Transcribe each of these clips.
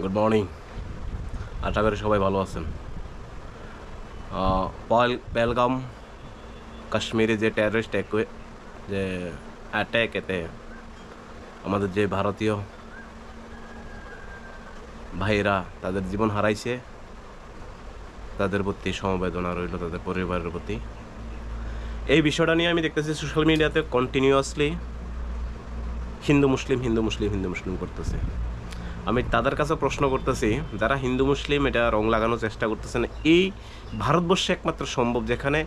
Good morning. আশা করি সবাই ভালো আছেন। পেহেলগাম কাশ্মীরে যে টেররিস্ট যে অ্যাট্যাক, এতে আমাদের যে ভারতীয় ভাইরা তাদের জীবন হারাইছে, তাদের প্রতি সমবেদনা রইল, তাদের পরিবারের প্রতি। এই বিষয়টা নিয়ে আমি দেখতেছি সোশ্যাল মিডিয়াতে কন্টিনিউয়াসলি হিন্দু মুসলিম হিন্দু মুসলিম হিন্দু মুসলিম করতেছে। আমি তাদের কাছে প্রশ্ন করতেছি, যারা হিন্দু মুসলিম এটা রং লাগানোর চেষ্টা করতেছেন, এই ভারতবর্ষে একমাত্র সম্ভব যেখানে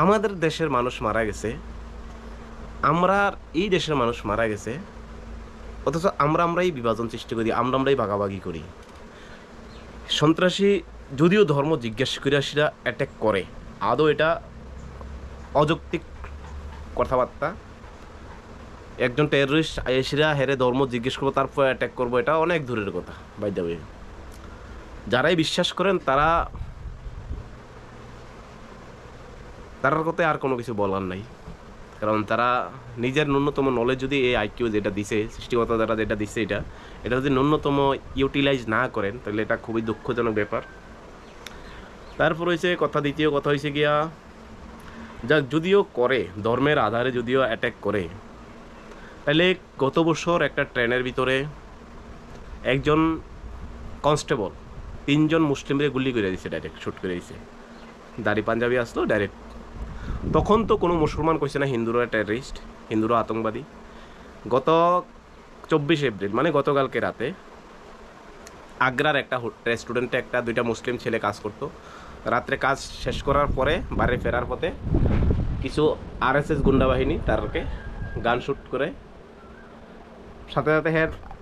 আমাদের দেশের মানুষ মারা গেছে, আমরা এই দেশের মানুষ মারা গেছে, অথচ আমরাই বিভাজন সৃষ্টি করি, আমরাই ভাগাভাগি করি। সন্ত্রাসী যদিও ধর্ম জিজ্ঞেস করে সেটা অ্যাট্যাক করে, আদৌ এটা অযৌক্তিক কথাবার্তা। একজন টেররিস্ট এসেরা হেরে ধর্ম জিজ্ঞেস করবো, তারপর অ্যাট্যাক করবো, এটা অনেক দূরের কথা। বাই দ্য ওয়ে, যারাই বিশ্বাস করেন তারার কথায় আর কোনো কিছু বলার নাই, কারণ তারা নিজের ন্যূনতম নলেজ যদি এই আইকিউ যেটা দিছে, সৃষ্টিকর্তা দ্বারা যেটা দিছে, এটা যদি ন্যূনতম ইউটিলাইজ না করেন, তাহলে এটা খুবই দুঃখজনক ব্যাপার। তারপর হয়েছে কথা, দ্বিতীয় কথা হয়েছে গিয়া, যা যদিও করে ধর্মের আধারে যদিও অ্যাট্যাক করে, তাহলে গত বছর একটা ট্রেনের ভিতরে একজন কনস্টেবল 3জন মুসলিমদের গুলি করে দিছে, ডাইরেক্ট শ্যুট করে দিছে, দাড়ি পাঞ্জাবি আসলো ডাইরেক্ট। তখন তো কোনো মুসলমান কইছে না হিন্দুরা টেররিস্ট, হিন্দুরা আতঙ্কবাদী। গত 24 এপ্রিল মানে গতকালকে রাতে আগ্রার একটা রেস্টুরেন্টে দুইটা মুসলিম ছেলে কাজ করতো। রাত্রে কাজ শেষ করার পরে বাড়ি ফেরার পথে কিছু আরএসএস গুন্ডা বাহিনী তারকে গান শ্যুট করে, সাথে সাথে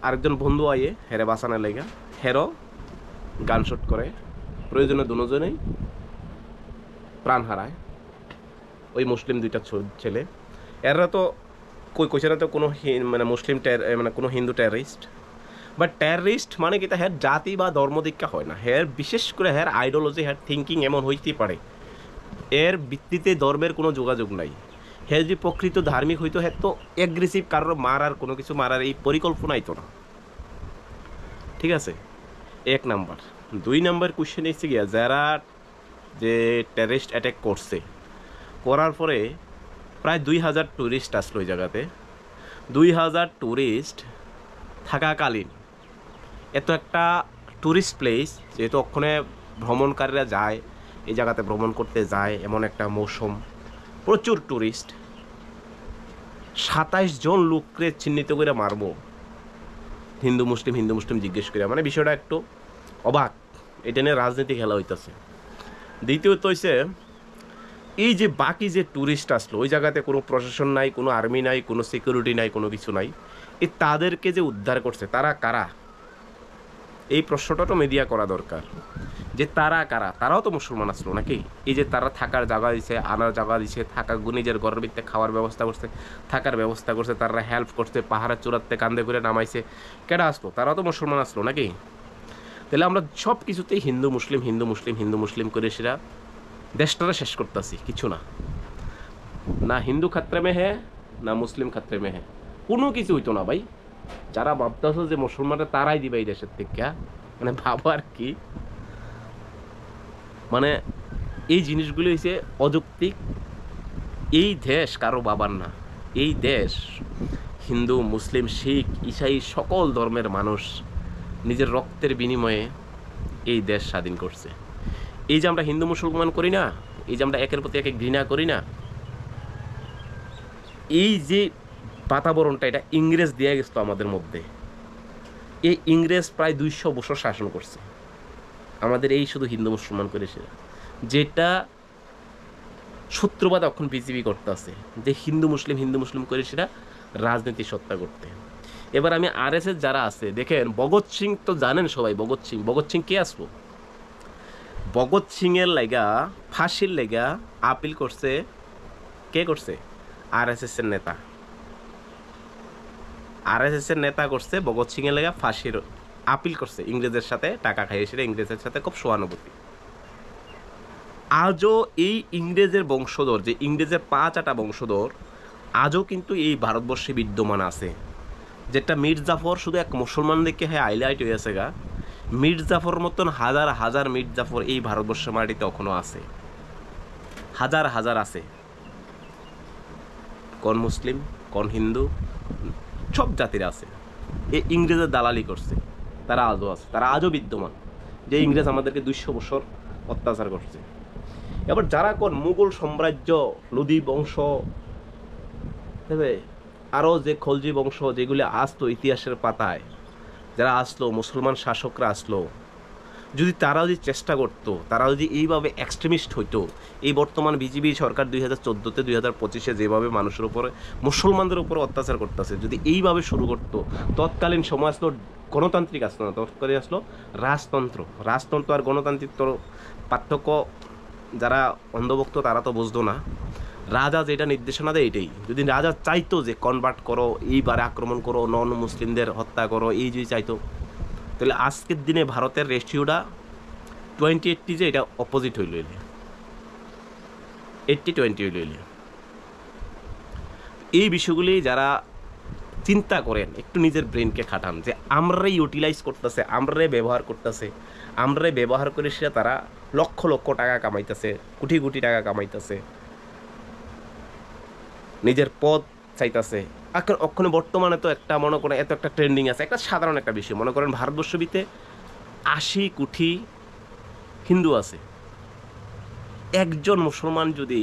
আরেকজন বন্ধু আইয়ে হেরে বাঁচানোর লেগা হেরও গান শ্যুট করে, প্রয়োজনে দুজনেই প্রাণ হারায় ওই মুসলিম দুইটা ছেলে। এরা তো কইছে না তো কোনো মানে মুসলিম মানে কোনো হিন্দু টেররিস্ট, বাট টেররিস্ট মানে কি, হ্যাঁ জাতি বা ধর্ম দীক্ষা হয় না, হ্যাঁ বিশেষ করে হ্যাঁ আইডিওলজি, হ্যাঁ থিঙ্কিং এমন হইতে পারে, এর ভিত্তিতে ধর্মের কোনো যোগাযোগ নাই। হ্যাঁ যদি প্রকৃত ধার্মিক হইতো, হ্যাঁ তো অ্যাগ্রেসিভ কারোর মারার কোনো কিছু মারার এই পরিকল্পনাই তো না। ঠিক আছে, 1 নাম্বার। 2 নাম্বার কোশ্চেন এসে গিয়া, যারা যে টেররিস্ট অ্যাটাক করার পরে প্রায় 2000 ট্যুরিস্ট আসলো ওই জায়গাতে। 2000 ট্যুরিস্ট থাকাকালীন এত একটা ট্যুরিস্ট প্লেস, যেহেতু ওখানে ভ্রমণকারীরা যায়, এই জায়গাতে ভ্রমণ করতে যায়, এমন একটা মৌসুম, প্রচুর ট্যুরিস্ট, 27 জন লোককে চিহ্নিত করে মারবো হিন্দু মুসলিম জিজ্ঞেস করে, মানে বিষয়টা একটু অবাক। এটা নিয়ে রাজনীতি খেলা হইতেছে। দ্বিতীয়ত হইছে, এই যে বাকি যে ট্যুরিস্ট আসলো ওই জায়গাতে কোনো প্রশাসন নাই, কোনো আর্মি নাই, কোনো সিকিউরিটি নাই, কোনো কিছু নাই, এই তাদেরকে যে উদ্ধার করছে তারা কারা, এই প্রশ্নটা তো মিডিয়া করা দরকার, যে তারা কারা। তারাও তো মুসলমান আসলো নাকি? এই যে তারা থাকার জায়গা দিছে, আনার জায়গা দিছে, থাকা নিজের ঘরের ভিতরে খাওয়ার ব্যবস্থা করছে, থাকার ব্যবস্থা করছে, তারা হেল্প করছে, পাহাড়ের চূড়াতে কান্দে করে নামাইছে, কেডা আসলো? তারাও তো মুসলমান আসলো নাকি? তাহলে আমরা সব কিছুতেই হিন্দু মুসলিম করে সেটা দেশটারা শেষ করতেছি, কিছু না। না হিন্দু খাত্রে মে হ্যাঁ, না মুসলিম খাত্রে মে হ্যাঁ, কোনো কিছু হইতো না ভাই। যারা ভাবতেছ যে মুসলমানরা তারাই দিবে এই দেশের থেকে, মানে ভাবো আর কি, মানে এই জিনিসগুলো হচ্ছে অযৌক্তিক। এই দেশ কারো বাবার না, এই দেশ হিন্দু মুসলিম শিখ ঈসাই সকল ধর্মের মানুষ নিজের রক্তের বিনিময়ে এই দেশ স্বাধীন করছে। এই যে আমরা হিন্দু মুসলমান করি না, এই যে আমরা একের প্রতি একে ঘৃণা করি না, এই যে বাতাবরণটা এটা ইংরেজ দিয়ে গেছিল আমাদের মধ্যে। এই ইংরেজ প্রায় 200 বছর শাসন করছে আমাদের এই শুধু হিন্দু মুসলমান করেছে, যেটা শত্রুবাদ এখন বিজেপি করতে আছে, যে হিন্দু মুসলিম করে সেটা রাজনীতি সত্তা করতে। এবার আমি আরএসএস যারা আছে দেখেন, ভগৎ সিং তো জানেন সবাই, ভগৎ সিং কে আসবো? ভগৎ সিং এর লেগা ফাঁসির লেগা আপিল করছে, কে করছে? আরএসএস এর নেতা। আরএসএস এর নেতা করছে ভগৎ সিং এর লেগা ফাঁসির আপিল করছে, ইংরেজের সাথে টাকা খাইয়ে, সেটা ইংরেজের সাথে খুব সহানুভূতি। আজও এই ইংরেজের বংশধর, যে ইংরেজের 5 বংশধর আজও কিন্তু এই ভারতবর্ষে বিদ্যমান আছে। যেটা মীর জাফর শুধু এক মুসলমানদেরকে হ্যাঁ হাইলাইট হয়ে আছে গা, মীর জাফর মতন হাজার হাজার মীর জাফর এই ভারতবর্ষের মাটিতে এখনো আছে, হাজার হাজার আছে। কোন মুসলিম, কোন হিন্দু, সব জাতির আছে। এই ইংরেজের দালালি করছে, তারা আজও আছে, তারা আজও বিদ্যমান, যে ইংরেজ আমাদেরকে 200 বছর অত্যাচার করছে। এবার যারা কোন মুঘল সাম্রাজ্য, লোদি বংশ, আরও যে খলজি বংশ যেগুলি আসতো ইতিহাসের পাতায়, যারা আসলো, মুসলমান শাসকরা আসলো, যদি তারা যদি চেষ্টা করতো, তারা যদি এইভাবে এক্সট্রিমিস্ট হইতো, এই বর্তমান বিজেপি সরকার 2014-তে 2025-এ যেভাবে মানুষের উপরে, মুসলমানদের উপরে অত্যাচার করতেছে, যদি এইভাবে শুরু করতো, তৎকালীন সময় আসলো গণতান্ত্রিক, আসলো না, তৎকালীন আসলো রাজতন্ত্র। রাজতন্ত্র আর গণতান্ত্রিক পার্থক্য যারা অন্ধভক্ত তারা তো বুঝতো না। রাজা যেটা নির্দেশনা দেয় এটাই। যদি রাজা চাইতো যে কনভার্ট করো, এইবারে আক্রমণ করো, নন মুসলিমদের হত্যা করো, এই যদি চাইতো, তাহলে আজকের দিনে ভারতের রেশিওটা 20-80 যে এটা অপোজিট হইল, 80-20 হইল। এই বিষয়গুলি যারা চিন্তা করেন, একটু নিজের ব্রেনকে খাটান, যে আমরাই ইউটিলাইজ করতেছে, আমরাই ব্যবহার করতেছে, আমরাই ব্যবহার করে সেটা তারা লক্ষ লক্ষ টাকা কামাইতেছে, কোটি কোটি টাকা কামাইতেছে, নিজের পদ চাইতেছে। ওখানে বর্তমানে তো একটা মনে করেন এত একটা ট্রেন্ডিং আছে, একটা সাধারণ একটা বিষয় মনে করেন ভারতবর্ষবিতে 80 কোটি হিন্দু আছে। একজন মুসলমান যদি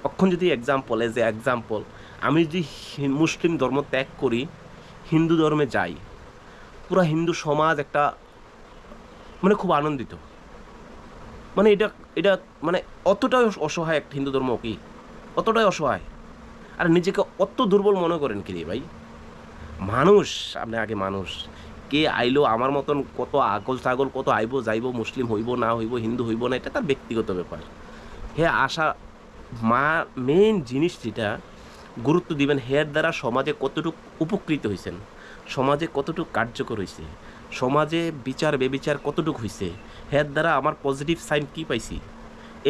অক্ষণ যদি এক্সাম্পল, এজ এ এক্সাম্পল, আমি যদি মুসলিম ধর্ম ত্যাগ করি, হিন্দু ধর্মে যাই, পুরা হিন্দু সমাজ একটা মানে খুব আনন্দিত, মানে এটা মানে অতটাই অসহায় একটা হিন্দু ধর্ম, কি অতটাই অসহায়। আর নিজেকে অত দুর্বল মনে করেন কি রে ভাই? মানুষ, আপনি আগে মানুষ, কে আইলো আমার মতন, কত আগল ছাগল কত আইব যাইব, মুসলিম হইব না হইব, হিন্দু হইব না, এটা তার ব্যক্তিগত ব্যাপার। হ্যাঁ আশা মেইন জিনিস যেটা গুরুত্ব দিবেন, হের দ্বারা সমাজে কতটুকু উপকৃত হয়েছেন, সমাজে কতটুকু কার্যকর হয়েছে, সমাজে বিচার বেবিচার কতটুকু হয়েছে, হের দ্বারা আমার পজিটিভ সাইন কি পাইছি,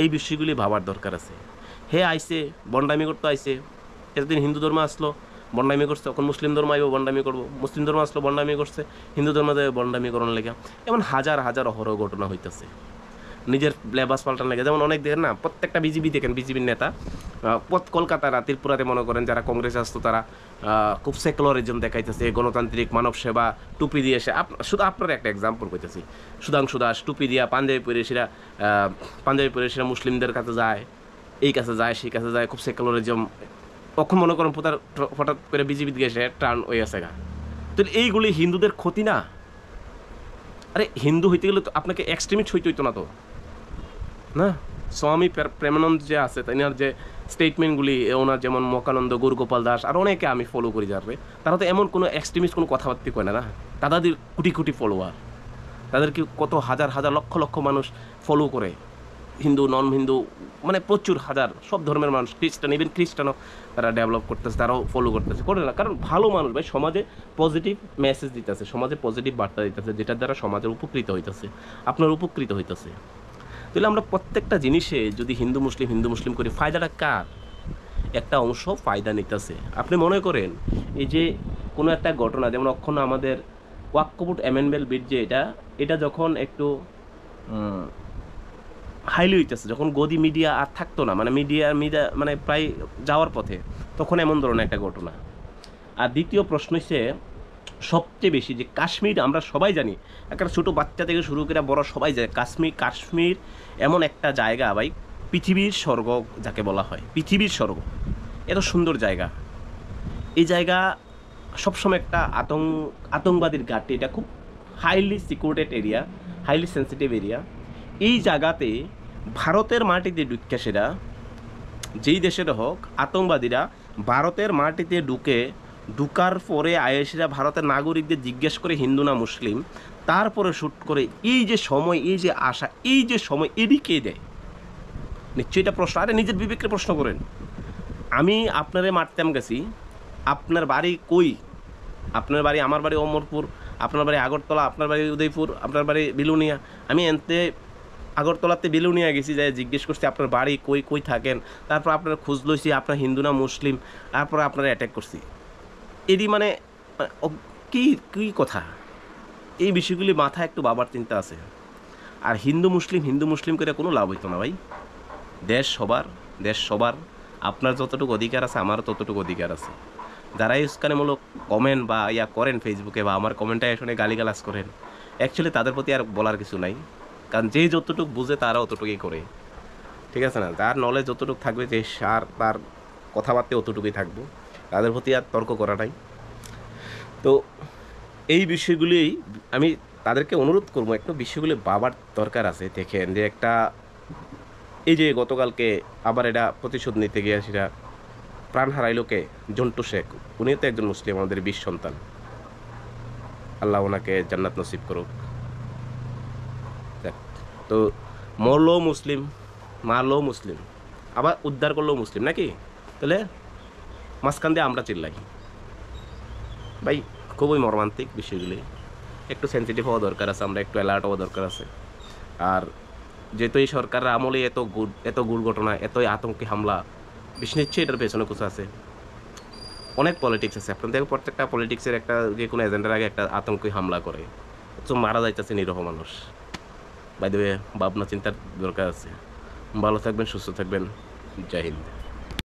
এই বিষয়গুলি ভাবার দরকার আছে। হে আইসে বন্ডামি করতে আইসে, এতদিন হিন্দু ধর্ম আসলো বন্ডামি করছে, তখন মুসলিম ধর্ম আইব বন্ডামি করবো, মুসলিম ধর্ম আসলো বন্ডামি করছে, হিন্দু ধর্ম বন্ডামি করার লেগে, এমন হাজার হাজার অহরহ ঘটনা হইতেছে। নিজের লেবাস পাল্টান লাগে, যেমন অনেক দেখেন না, প্রত্যেকটা বিজেপি দেখেন, বিজেপির নেতা কলকাতা ত্রিপুরাতে মনে করেন যারা কংগ্রেস আসতো তারা খুব সেকুলারিজম দেখাইতেছে, গণতান্ত্রিক মানব সেবা, টুপি দিয়ে এসে, শুধু আপনার একটা এক্সাম্পল কইতেছি, সুধাংশু দাস টুপি দিয়া পাঞ্জাবি পরে সেরা মুসলিমদের কাছে যায়, এই কাছে যায় সেই কাছে যায়, খুব সেকুলারিজম। তখন মনে করেন হঠাৎ করে বিজেপি দিকে এসে টার্ন হয়ে আছে গা। তো এইগুলি হিন্দুদের ক্ষতি না? আরে হিন্দু হইতে গেলে তো আপনাকে এক্সট্রিমিস্ট হইতে হইতো না তো, না? স্বামী প্রেমানন্দ যে আছে তার যে স্টেটমেন্টগুলি, ওনার যেমন মকানন্দ, গুরুগোপাল দাস আর অনেকে আমি ফলো করি যাবে, তারা তো এমন কোনো এক্সট্রিমিস্ট কোনো কথাবার্তা কয় না, না? তাদের কোটি কোটি ফলোয়ার, তাদেরকে কত হাজার হাজার লক্ষ লক্ষ মানুষ ফলো করে, হিন্দু নন হিন্দু মানে প্রচুর হাজার, সব ধর্মের মানুষ, খ্রিস্টান, ইভেন খ্রিস্টানও তারা ডেভেলপ করতেছে, তারাও ফলো করতেছে, করে না? কারণ ভালো মানুষ ভাই, সমাজে পজিটিভ মেসেজ দিতেছে, সমাজে পজিটিভ বার্তা দিতেছে, যেটার দ্বারা সমাজের উপকৃত হইতেছে, আপনার উপকৃত হইতেছে। তাহলে আমরা প্রত্যেকটা জিনিসে যদি হিন্দু মুসলিম করি, ফায়দাটা কার? একটা অংশ ফায়দা নিতেছে। আপনি মনে করেন এই যে কোনো একটা ঘটনা, যেমন অক্ষণ আমাদের ওয়াক্কবুট অ্যামেন্ডমেন্ট বিল যে এটা যখন একটু হাইলি হইতেছে, যখন গদি মিডিয়া আর থাকতো না, মানে মিডিয়া মানে প্রায় যাওয়ার পথে, তখন এমন ধরনের একটা ঘটনা। আর দ্বিতীয় প্রশ্ন হচ্ছে সবচেয়ে বেশি যে কাশ্মীর, আমরা সবাই জানি, একটা ছোটো বাচ্চা থেকে শুরু করে বড় সবাই যায়, কাশ্মীর এমন একটা জায়গা ভাই, পৃথিবীর স্বর্গ যাকে বলা হয়, পৃথিবীর স্বর্গ, এত সুন্দর জায়গা। এই জায়গা সবসময় একটা আতঙ্কবাদীর ঘাটতি, এটা খুব highly securated area, highly sensitive area. এই জায়গাতে ভারতের মাটিতে ঢুকে, সেটা যেই দেশের হোক, আতঙ্কবাদীরা ভারতের মাটিতে ঢুকার পরে আয়েশিরা ভারতের নাগরিকদের জিজ্ঞেস করে হিন্দু না মুসলিম, তারপরে শ্যুট করে, এই যে সময়, এই যে আশা, এই যে সময়, এদিকে দেয়। নিশ্চয়ই এটা প্রশ্ন, আরে নিজের বিবেককে প্রশ্ন করেন। আমি আপনারে মারতাম গেছি, আপনার বাড়ি কই? আপনার বাড়ি, আমার বাড়ি অমরপুর, আপনার বাড়ি আগরতলা, আপনার বাড়ি উদয়পুর, আপনার বাড়ি বিলুনিয়া। আমি এনতে আগরতলাতে বিলুনিয়া গেছি, যাই জিজ্ঞেস করছি আপনার বাড়ি কই থাকেন, তারপর আপনার খোঁজ লইছি আপনার হিন্দু না মুসলিম, তারপর আপনারা অ্যাটাক করছি। এরই মানে কি কি কথা, এই বিষয়গুলি মাথায় একটু বাবার চিন্তা আছে। আর হিন্দু মুসলিম করে কোনো লাভ হইতো না ভাই। দেশ সবার, দেশ সবার। আপনার যতটুকু অধিকার আছে আমারও ততটুকু অধিকার আছে। যারা এই উস্কানিমূলক কমেন্ট বা ইয়া করেন ফেসবুকে বা আমার কমেন্টে শুনে গালিগালাজ করেন, অ্যাকচুয়ালি তাদের প্রতি আর বলার কিছু নাই। কারণ যে যতটুকু বুঝে তারা অতটুকুই করে, ঠিক আছে না? যার নলেজ যতটুকু থাকবে, যে সার তার কথাবার্তা অতটুকুই থাকবো, তাদের প্রতি আর তর্ক করা নাই। তো এই বিষয়গুলি আমি তাদেরকে অনুরোধ করবো, একটু বিষয়গুলি ভাবার দরকার আছে। দেখেন যে একটা, এই যে গতকালকে আবার এটা প্রতিশোধ নিতে গিয়ে সেটা প্রাণ হারাইলো কে? জন্টু শেখ। উনিও তো একজন মুসলিম, আমাদের 20 সন্তান। আল্লাহ ওনাকে জান্নাত নসিব করুক। যাক, তো মরলো মুসলিম, মারলো মুসলিম, আবার উদ্ধার করলো মুসলিম, নাকি? তাহলে মাঝখান দিয়ে আমরা চিল্লাই ভাই। খুবই মর্মান্তিক বিষয়গুলি। একটু সেন্সিটিভ হওয়া দরকার আছে, আমরা একটু অ্যালার্ট হওয়া দরকার আছে। আর যেহেতু এই সরকারের আমলে এত গুল ঘটনা, এত আতঙ্কি হামলা, বেশি নিশ্চয়ই এটার পেছনে কিছু আছে। অনেক পলিটিক্স আছে। আপনার দেখো, প্রত্যেকটা পলিটিক্সের একটা যে কোনো এজেন্ডার আগে একটা আতঙ্কি হামলা করে, তো মারা যাইতেছে নিরহ মানুষ। বাই দ্য ওয়ে, ভাবনা চিন্তার দরকার আছে। ভালো থাকবেন, সুস্থ থাকবেন। জয় হিন্দ।